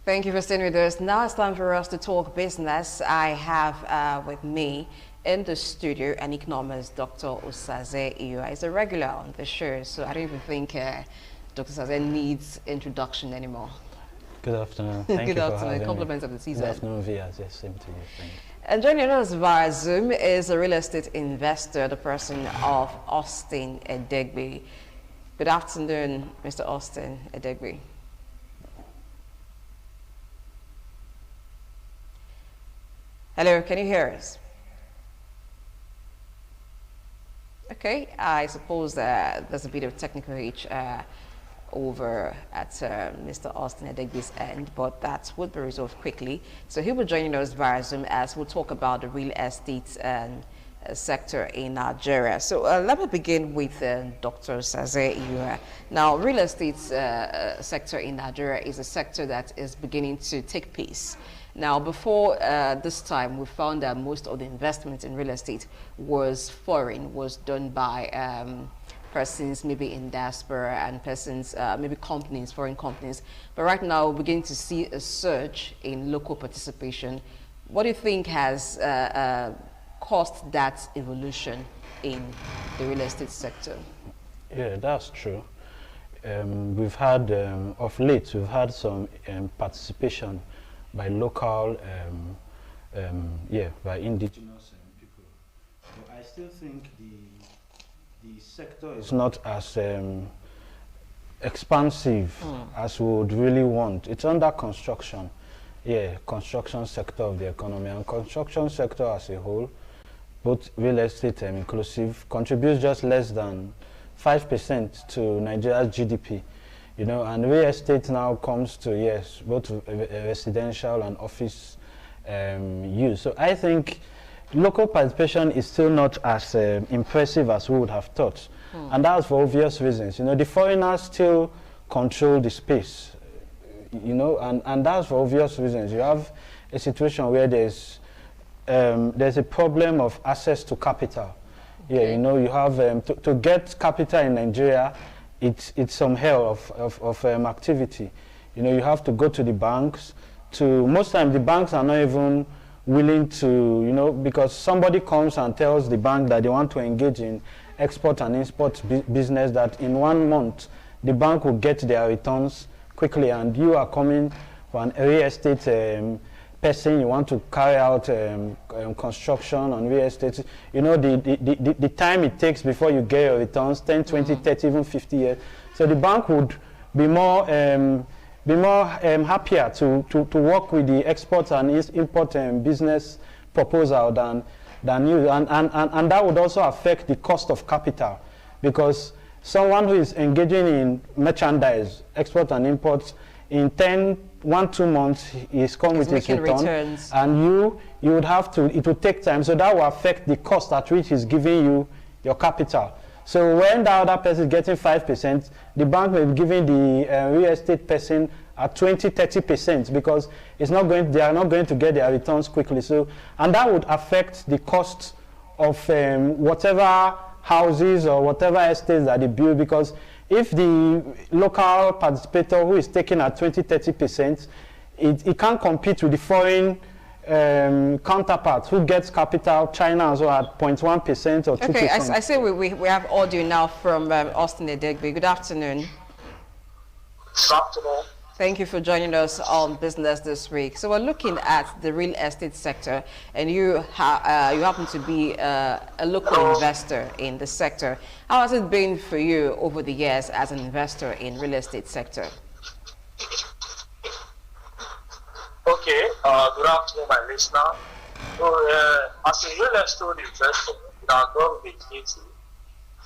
Thank you for staying with us. Now it's time for us to talk business. I have with me in the studio an economist, Dr. Osaze Iyua. He's a regular on the show, so I don't even think Dr. Osaze needs introduction anymore. Good afternoon. Thank you for having me. Compliments of the season. Good afternoon, Vias. Yes, same to you. Thank you. And joining us via Zoom is a real estate investor, the person of Austin Edegbe. Good afternoon, Mr. Austin Edegbe. Hello, can you hear us? Okay, I suppose there's a bit of technical hitch over at Mr. Austin Edegbe's end, but that would be resolved quickly. So he'll be joining us via Zoom as we'll talk about the real estate sector in Nigeria. So let me begin with Dr. Osaze Iyua. Now, real estate sector in Nigeria is a sector that is beginning to take pace. Now, before this time, we found that most of the investment in real estate was foreign, was done by persons maybe in diaspora and persons, maybe companies, foreign companies. But right now, we're beginning to see a surge in local participation. What do you think has caused that evolution in the real estate sector? Yeah, that's true. We've had, of late, we've had some participation by local, by indigenous people. But I still think the sector is not as expansive as we would really want. It's under construction. Yeah, construction sector of the economy, and construction sector as a whole, both real estate and inclusive, contributes just less than 5% to Nigeria's GDP. You know, and real estate now comes to, yes, both residential and office use. So I think local participation is still not as impressive as we would have thought. And that's for obvious reasons. You know, the foreigners still control the space, you know, and that's for obvious reasons. You have a situation where there's a problem of access to capital. Okay. Yeah, you know, you have, to get capital in Nigeria, it's some hell of activity. You know, you have to go to the banks. Most times the banks are not even willing to, you know, because somebody comes and tells the bank that they want to engage in export and import business, that in 1 month the bank will get their returns quickly, and you are coming for an real estate person, you want to carry out construction on real estate, you know, the time it takes before you get your returns, 10, 20, 30, even 50 years. So the bank would be more happier to work with the export and import business proposal than you. And that would also affect the cost of capital, because someone who is engaging in merchandise, export and imports, in 1-2 months he's come with his returns, and you would have to, it would take time, so that will affect the cost at which he's giving you your capital. So when the other person is getting 5%, the bank may be giving the real estate person at 20-30%, because they are not going to get their returns quickly. So, and that would affect the cost of whatever houses or whatever estates that they build, because if the local participator who is taking at 20-30%, it can't compete with the foreign counterpart who gets capital, China as well, at 0.1% or 2%. Okay, I see we have audio now from Austin Edegbe. Good afternoon. Good afternoon. Thank you for joining us on Business This Week. So we're looking at the real estate sector, and you happen to be a local investor in the sector. How has it been for you over the years as an investor in real estate sector? Okay, good afternoon, my listener. So, as a real estate investor in our government meeting,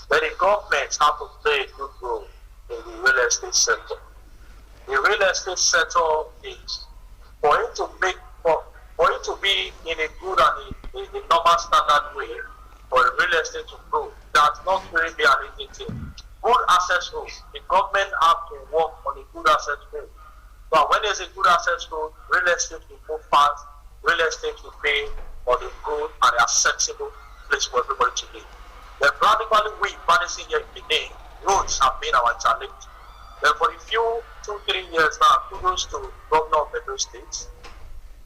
the government have to play a good role in the real estate sector. The real estate sector is for it to be in a good and in a normal standard way for a real estate to grow. That's not really be an easy thing. Good access rules. The government have to work on a good access rule. But when there's a good access rule, real estate will move fast, real estate will pay for the good and the accessible place for everybody to live. Then practically we managing here in the name, roads have been our challenge. Then for a few 2-3 years now, kudos to governor of Edo State,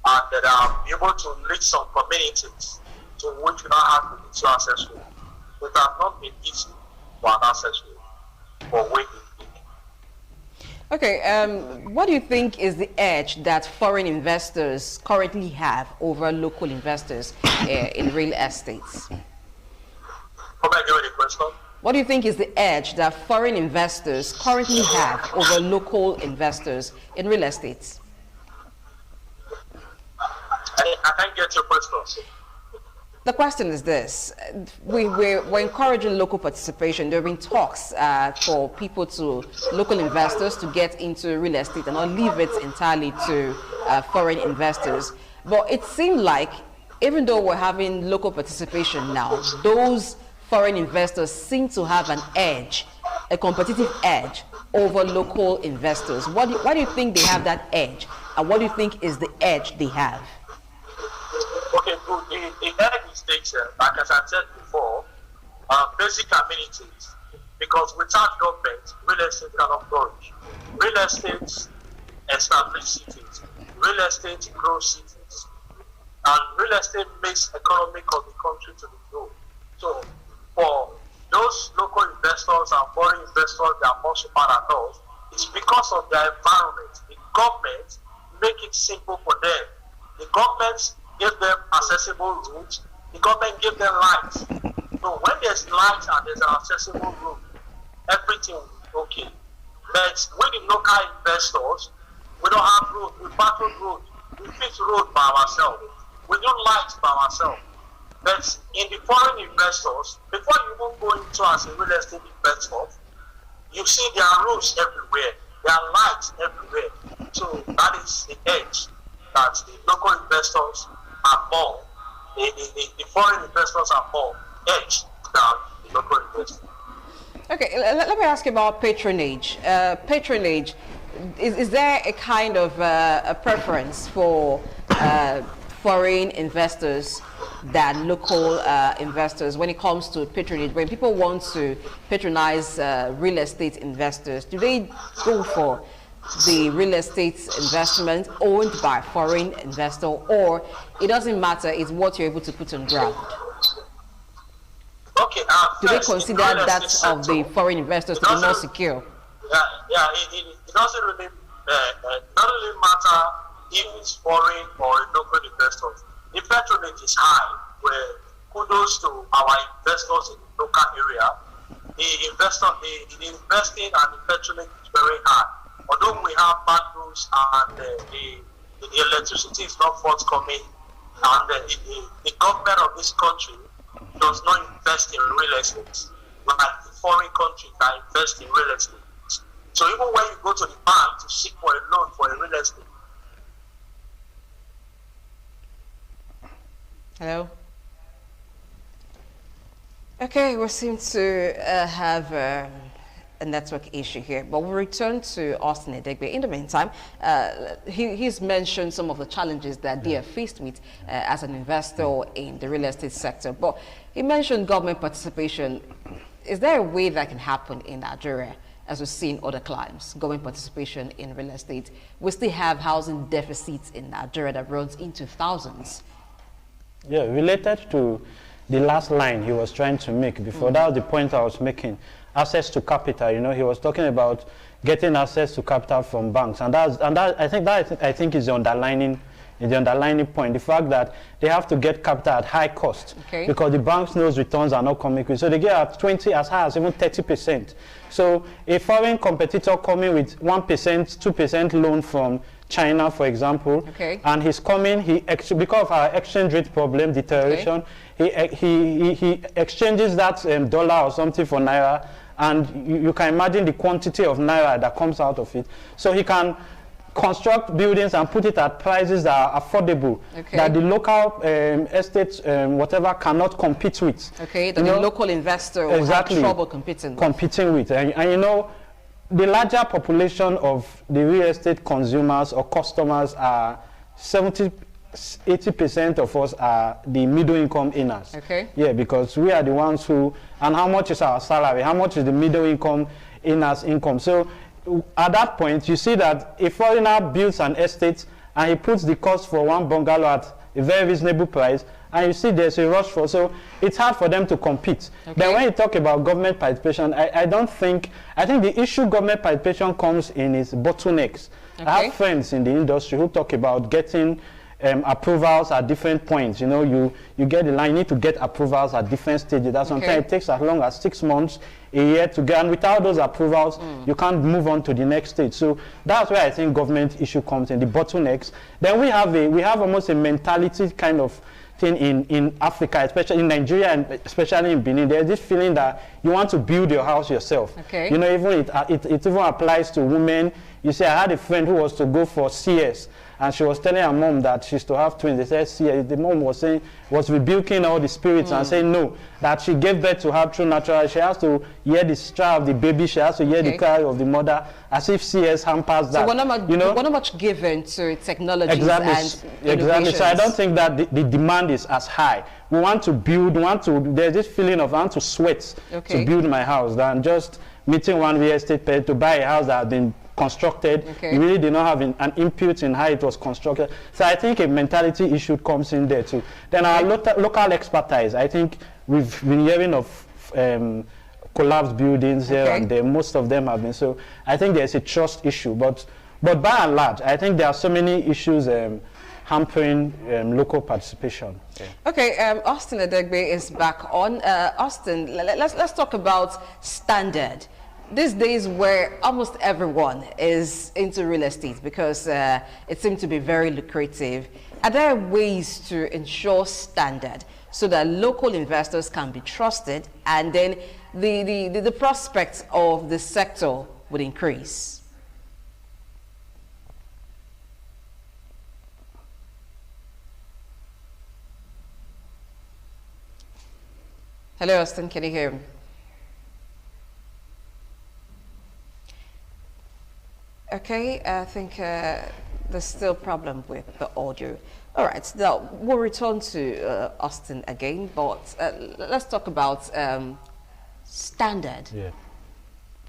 and that are able to reach some communities to which we not have to be so accessible. It has not been easy for an accessible for waiting. Okay, what do you think is the edge that foreign investors currently have over local investors in real estate? Come again with the question. What do you think is the edge that foreign investors currently have over local investors in real estate? I can't get your question. The question is this. We're encouraging local participation. There have been talks for local investors to get into real estate and not leave it entirely to foreign investors. But it seemed like even though we're having local participation now, those foreign investors seem to have an edge, a competitive edge over local investors. Why do you think they have that edge? And what do you think is the edge they have? Okay, good. The edge is this, like as I said before, basic amenities. Because without government, real estate cannot flourish. Real estate establishes cities. Real estate grows cities. And real estate makes economic of the country to be grown. So for those local investors and foreign investors that are more smart than us, it's because of their environment. The government make it simple for them. The government give them accessible routes. The government give them lights. So when there's lights and there's an accessible route, everything will be okay. But with the local investors, we don't have road. We battle road. We fix road by ourselves. We do lights by ourselves. But in the foreign investors, before you even go into as a real estate investor, you see there are roads everywhere. There are lights everywhere. So that is the edge that the local investors are more. The foreign investors are more edge than the local investors. Okay, let me ask you about patronage. Patronage, is there a kind of a preference for foreign investors than local investors when it comes to patronage? When people want to patronize real estate investors, do they go for the real estate investment owned by foreign investor, or it doesn't matter, it's what you're able to put on ground? Okay, do they consider that of the foreign investors to be more secure? Yeah, it doesn't really, not really matter if it's foreign or local investors. The patronage is high, where kudos to our investors in the local area. The investing and the patronage is very high. Although we have bad rules and the electricity is not forthcoming, and the government of this country does not invest in real estate like the foreign countries that invest in real estate. So even when you go to the bank to seek for a loan for a real estate. Hello? Okay, we seem to have a network issue here, but we'll return to Austin Edegbe. In the meantime, he's mentioned some of the challenges that they are faced with as an investor in the real estate sector, but he mentioned government participation. Is there a way that can happen in Nigeria, as we see in other climes, government participation in real estate? We still have housing deficits in Nigeria that runs into thousands. Yeah, related to the last line he was trying to make before, that was the point I was making. Access to capital, you know, he was talking about getting access to capital from banks, and I think is the underlining point, the fact that they have to get capital at high cost, okay, because the banks knows returns are not coming quick, so they get at 20, as high as even 30%. So a foreign competitor coming with 1%, 2% loan from China, for example, okay, and he's coming, because of our exchange rate problem, deterioration, okay, he exchanges that dollar or something for naira, and you can imagine the quantity of naira that comes out of it. So he can construct buildings and put it at prices that are affordable, okay, that the local estates, whatever, cannot compete with. Okay, the local investor will have trouble competing with. And you know, the larger population of the real estate consumers or customers are 80% of us are the middle income earners. Okay. Yeah, because we are the ones who, and how much is our salary? How much is the middle income earners' income? So at that point, you see that a foreigner builds an estate and he puts the cost for one bungalow at a very reasonable price, and you see there's a rush for, so it's hard for them to compete. Okay. Then when you talk about government participation, I think the issue government participation comes in is bottlenecks. Okay. I have friends in the industry who talk about getting approvals at different points. You know, you get the line, you need to get approvals at different stages. That sometimes it takes as long as 6 months, a year to get, and without those approvals, you can't move on to the next stage. So that's where I think government issue comes in, the bottlenecks. Then we have almost a mentality kind of thing in Africa, especially in Nigeria and especially in Benin. There's this feeling that you want to build your house yourself. Okay. You know, even it even applies to women. You see, I had a friend who was to go for CS, and she was telling her mom that she's to have twins. They said CS. The mom was rebuking all the spirits and saying no, that she gave birth to her through natural. She has to hear the cry of the baby. She has to hear the cry of the mother, as if CS hampers that. So we're not much given to technologies and exactly. So I don't think that the demand is as high. We want to build. There's this feeling of I want to sweat to build my house than just meeting one real estate person to buy a house that has been constructed. You really did not have an input in how it was constructed. So I think a mentality issue comes in there too. Then our local expertise. I think we've been hearing of collapsed buildings here and there. Most of them have been. So I think there's a trust issue. But by and large, I think there are so many issues hampering local participation. Okay, Austin Edegbe is back on. Austin, let's talk about standard. These days where almost everyone is into real estate because it seems to be very lucrative, are there ways to ensure standard so that local investors can be trusted and then the prospects of the sector would increase? Hello, Austin, can you hear me? Okay, I think there's still a problem with the audio. All right, now we'll return to Austin again, but let's talk about standard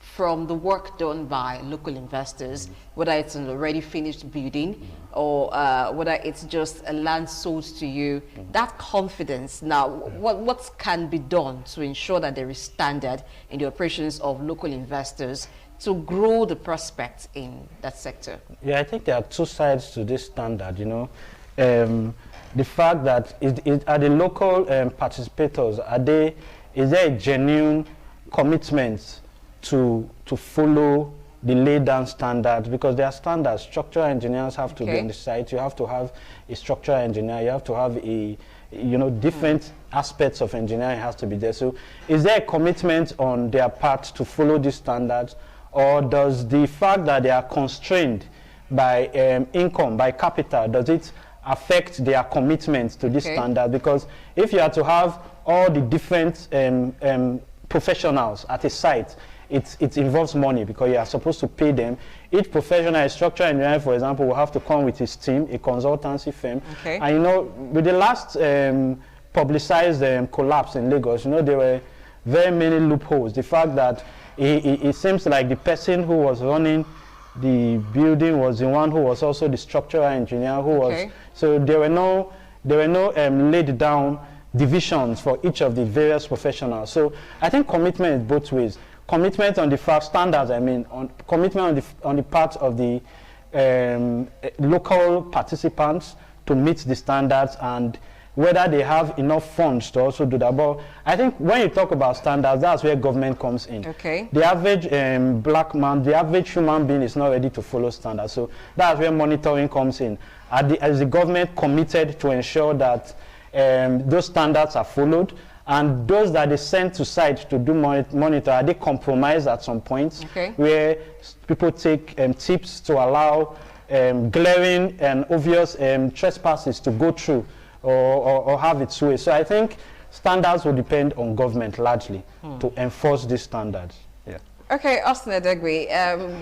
from the work done by local investors, whether it's an already finished building or whether it's just a land sold to you. That confidence, now, what can be done to ensure that there is standard in the operations of local investors to grow the prospects in that sector? Yeah, I think there are two sides to this standard, you know. The fact that are the local participators, is there a genuine commitment to follow the laid down standards? Because there are standards. Structural engineers have to be on the site. You have to have a structural engineer. You have to have different aspects of engineering has to be there. So is there a commitment on their part to follow these standards? Or does the fact that they are constrained by income, by capital, does it affect their commitment to this standard? Because if you are to have all the different professionals at a site, it involves money because you are supposed to pay them. Each professional, a structural engineer, for example, will have to come with his team, a consultancy firm. And you know, with the last publicized collapse in Lagos, you know, there were very many loopholes. The fact that it seems like the person who was running the building was the one who was also the structural engineer who was, so there were no laid down divisions for each of the various professionals. So I think commitment is both ways. Commitment on the standards, commitment on the part of the local participants to meet the standards, and whether they have enough funds to also do that. But I think when you talk about standards, that's where government comes in. The average black man, the average human being is not ready to follow standards. So that's where monitoring comes in. As the government committed to ensure that those standards are followed, and those that they send to site to do monitor, are they compromised at some points where people take tips to allow glaring and obvious trespasses to go through or have its way. So I think standards will depend on government largely to enforce these standards. Okay, Austin Edegbe,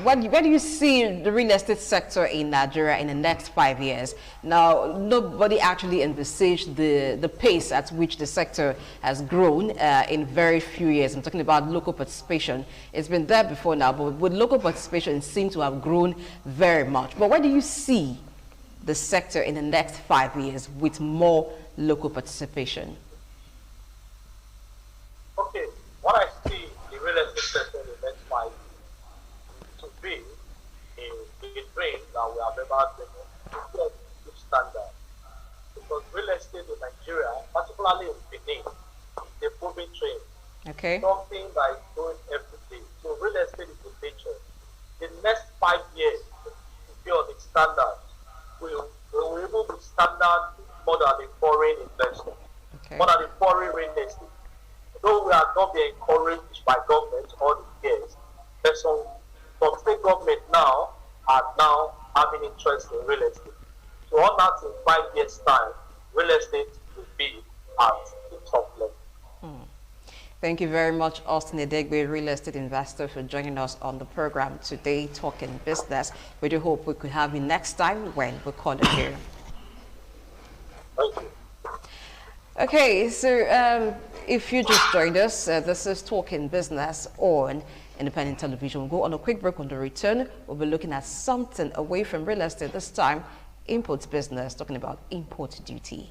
where do you see the real estate sector in Nigeria in the next 5 years? Now, nobody actually envisaged the pace at which the sector has grown in very few years. I'm talking about local participation. It's been there before now, but with local participation, it seems to have grown very much. But where do you see the sector in the next 5 years with more local participation? Okay, what I see the real estate sector in the next 5 years to be a dream that we have ever dreamed of, to be good standard. Because real estate in Nigeria, particularly in Benin, is a moving train. Okay. Something that is going every day. So real estate is in nature. The next 5 years to be on the standard, we will able to standard more than the foreign investors, Okay. more than the foreign real estate. Though we are not being encouraged by government all the years, there's some state government now are now having interest in real estate. So on that in 5 years' time, real estate will be at the top level. Thank you very much, Austin Edegbe, real estate investor, for joining us on the program today, Talking Business. We do hope we could have you next time when we call it here. Thank you. Okay, so if you just joined us, this is Talking Business on Independent Television. We'll go on a quick break. On the return, we'll be looking at something away from real estate, this time import business, talking about import duty.